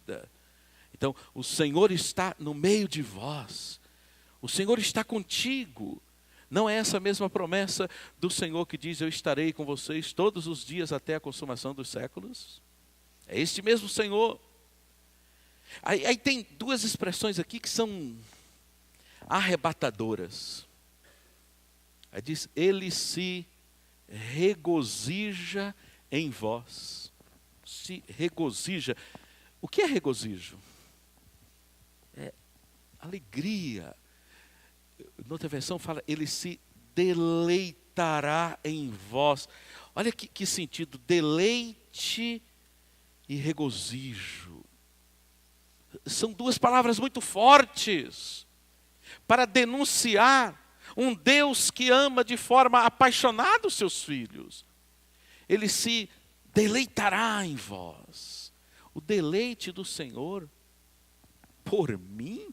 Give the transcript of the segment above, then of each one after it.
vida. Então, o Senhor está no meio de vós. O Senhor está contigo. Não é essa mesma promessa do Senhor que diz: eu estarei com vocês todos os dias até a consumação dos séculos? É este mesmo Senhor. Aí tem duas expressões aqui que são arrebatadoras. Aí diz: ele se regozija em vós. Se regozija. O que é regozijo? É alegria. Noutra versão fala: ele se deleitará em vós. Olha que sentido, deleite e regozijo. São duas palavras muito fortes para denunciar um Deus que ama de forma apaixonada os seus filhos. Ele se deleitará em vós. O deleite do Senhor por mim?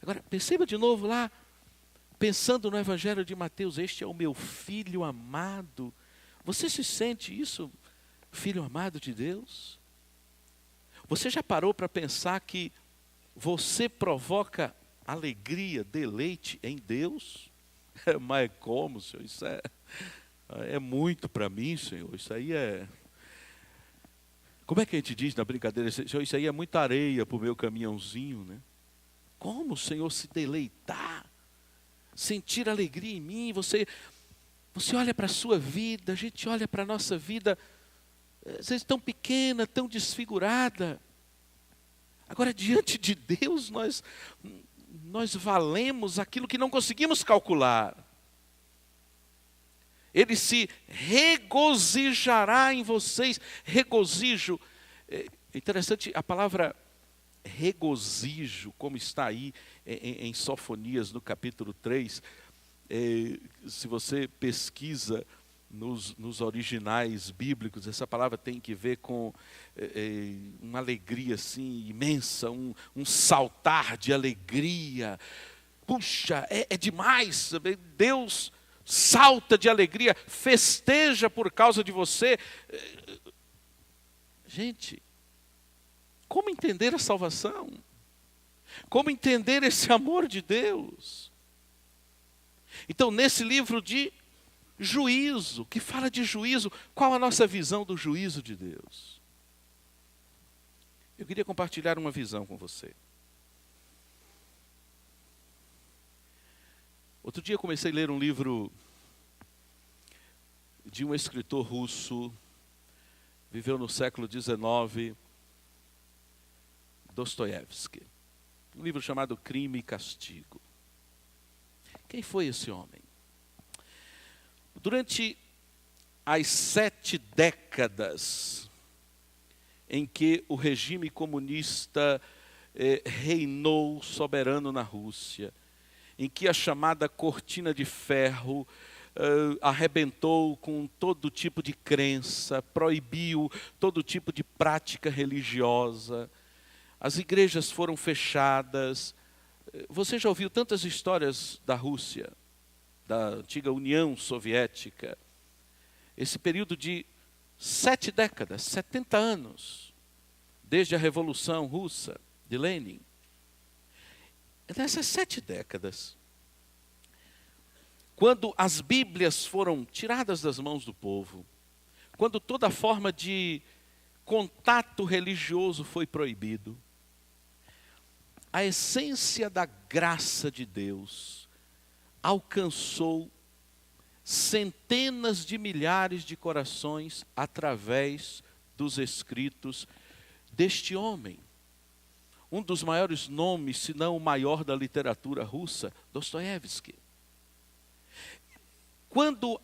Agora, perceba de novo lá, pensando no Evangelho de Mateus: este é o meu filho amado. Você se sente isso, filho amado de Deus? Você já parou para pensar que você provoca alegria, deleite em Deus? Mas como, Senhor? Isso é muito para mim, Senhor. Isso aí é... Como é que a gente diz na brincadeira? Senhor, isso aí é muita areia para o meu caminhãozinho, né? Como o Senhor se deleitar, sentir alegria em mim? Você olha para a sua vida, a gente olha para a nossa vida, às vezes tão pequena, tão desfigurada. Agora, diante de Deus, nós valemos aquilo que não conseguimos calcular. Ele se regozijará em vocês. Regozijo. É interessante a palavra regozijo, como está aí em Sofonias, no capítulo 3. Se você pesquisa nos originais bíblicos, essa palavra tem que ver com uma alegria assim imensa, um saltar de alegria. Puxa, é demais. Deus salta de alegria, festeja por causa de você. Gente, como entender a salvação? Como entender esse amor de Deus? Então, nesse livro de juízo, que fala de juízo, qual a nossa visão do juízo de Deus? Eu queria compartilhar uma visão com você. Outro dia eu comecei a ler um livro de um escritor russo, viveu no século XIX, Dostoiévski. Um livro chamado Crime e Castigo. Quem foi esse homem? Durante as 7 décadas em que o regime comunista reinou soberano na Rússia, em que a chamada cortina de ferro arrebentou com todo tipo de crença, proibiu todo tipo de prática religiosa, as igrejas foram fechadas. Você já ouviu tantas histórias da Rússia, da antiga União Soviética? Esse período de 7 décadas, 70 anos, desde a Revolução Russa de Lenin. Nessas 7 décadas, quando as Bíblias foram tiradas das mãos do povo, quando toda forma de contato religioso foi proibido, a essência da graça de Deus alcançou centenas de milhares de corações através dos escritos deste homem. Um dos maiores nomes, se não o maior da literatura russa, Dostoiévski. Quando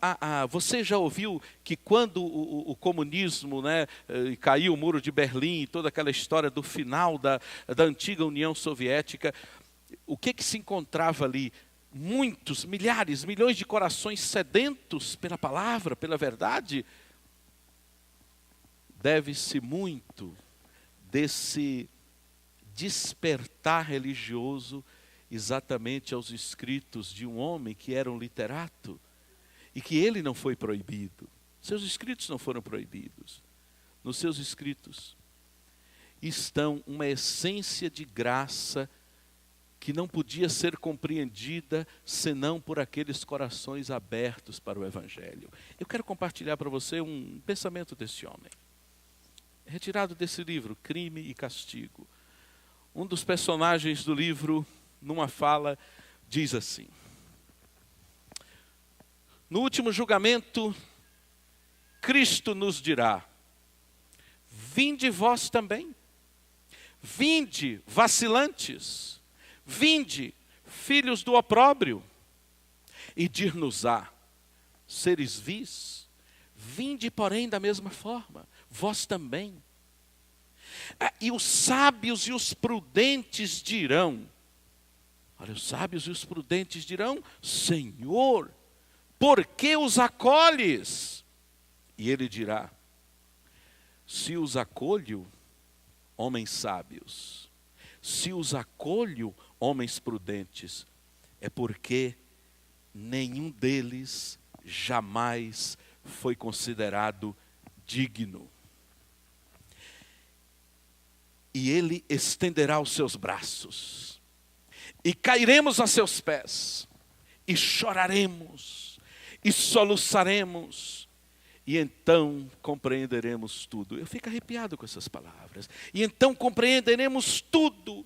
você já ouviu que quando o comunismo, caiu o muro de Berlim, toda aquela história do final da antiga União Soviética, o que se encontrava ali? Muitos, milhares, milhões de corações sedentos pela palavra, pela verdade. Deve-se muito desse despertar religioso exatamente aos escritos de um homem que era um literato e que ele não foi proibido. Seus escritos não foram proibidos. Nos seus escritos. estão uma essência de graça que não podia ser compreendida senão por aqueles corações abertos para o Evangelho. Eu quero compartilhar para você um pensamento desse homem, retirado desse livro, Crime e Castigo. Um dos personagens do livro, numa fala, diz assim: no último julgamento, Cristo nos dirá: vinde vós também, vinde vacilantes, vinde filhos do opróbrio, e dir-nos-á: seres vis, vinde porém da mesma forma, vós também. E os sábios e os prudentes dirão, olha, os sábios e os prudentes dirão: Senhor, por que os acolhes? E ele dirá: se os acolho, homens sábios, se os acolho, homens prudentes, é porque nenhum deles jamais foi considerado digno. E ele estenderá os seus braços, e cairemos a seus pés, e choraremos, e soluçaremos, e então compreenderemos tudo. Eu fico arrepiado com essas palavras. E então compreenderemos tudo.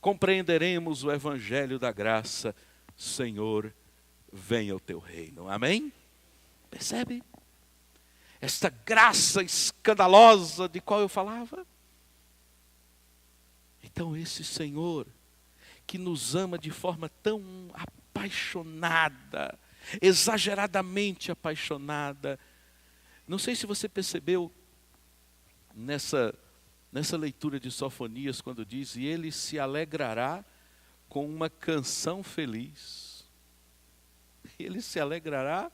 Compreenderemos o Evangelho da graça. Senhor, venha o teu reino. Amém? Percebe? Esta graça escandalosa de qual eu falava. Então esse Senhor, que nos ama de forma tão apaixonada, exageradamente apaixonada. Não sei se você percebeu nessa leitura de Sofonias, quando diz: e ele se alegrará com uma canção feliz. Ele se alegrará,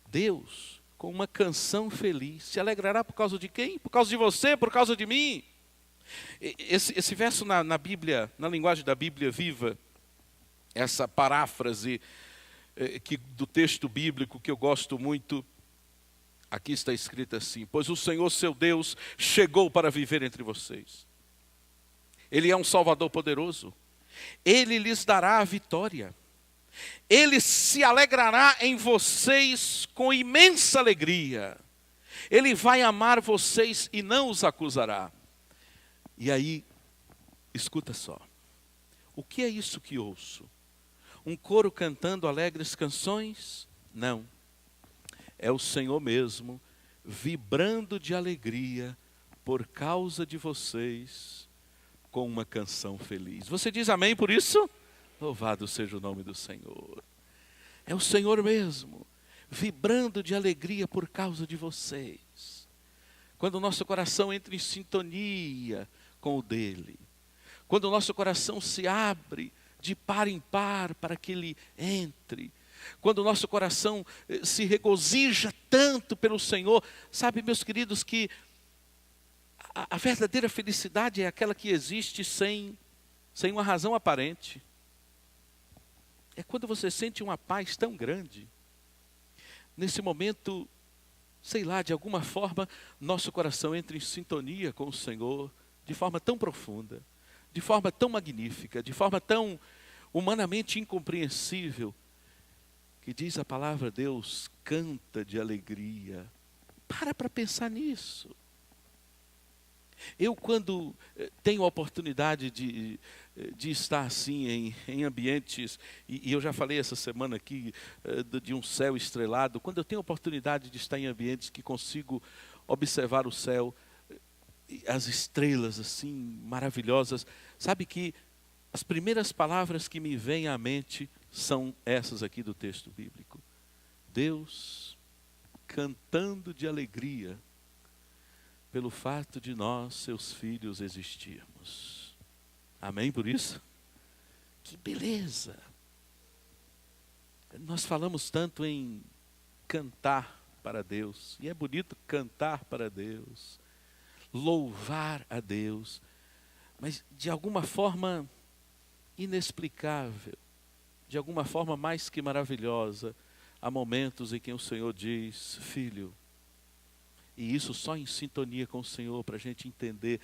Deus, com uma canção feliz. Se alegrará por causa de quem? Por causa de você, por causa de mim. Esse verso na Bíblia, na linguagem da Bíblia Viva, essa paráfrase do texto bíblico que eu gosto muito, aqui está escrito assim: pois o Senhor seu Deus chegou para viver entre vocês. Ele é um Salvador poderoso. Ele lhes dará a vitória. Ele se alegrará em vocês com imensa alegria. Ele vai amar vocês e não os acusará. E aí, escuta só. O que é isso que ouço? Um coro cantando alegres canções? Não. É o Senhor mesmo, vibrando de alegria por causa de vocês, com uma canção feliz. Você diz amém por isso? Louvado seja o nome do Senhor. É o Senhor mesmo, vibrando de alegria por causa de vocês. Quando o nosso coração entra em sintonia com o dele. Quando o nosso coração se abre de par em par para que ele entre. Quando o nosso coração se regozija tanto pelo Senhor. Sabe, meus queridos, que a verdadeira felicidade é aquela que existe sem uma razão aparente. É quando você sente uma paz tão grande. Nesse momento, sei lá, de alguma forma, nosso coração entra em sintonia com o Senhor, de forma tão profunda, de forma tão magnífica, de forma tão humanamente incompreensível, que diz a palavra: Deus canta de alegria. Para pensar nisso. Eu, quando tenho a oportunidade de estar assim em ambientes, e eu já falei essa semana aqui de um céu estrelado, quando eu tenho a oportunidade de estar em ambientes que consigo observar o céu, as estrelas assim maravilhosas, sabe que as primeiras palavras que me vêm à mente são essas aqui do texto bíblico: Deus cantando de alegria pelo fato de nós, seus filhos, existirmos. Amém por isso? Que beleza! Nós falamos tanto em cantar para Deus, e é bonito cantar para Deus, louvar a Deus, mas de alguma forma inexplicável, de alguma forma mais que maravilhosa, há momentos em que o Senhor diz: filho, e isso só em sintonia com o Senhor, para a gente entender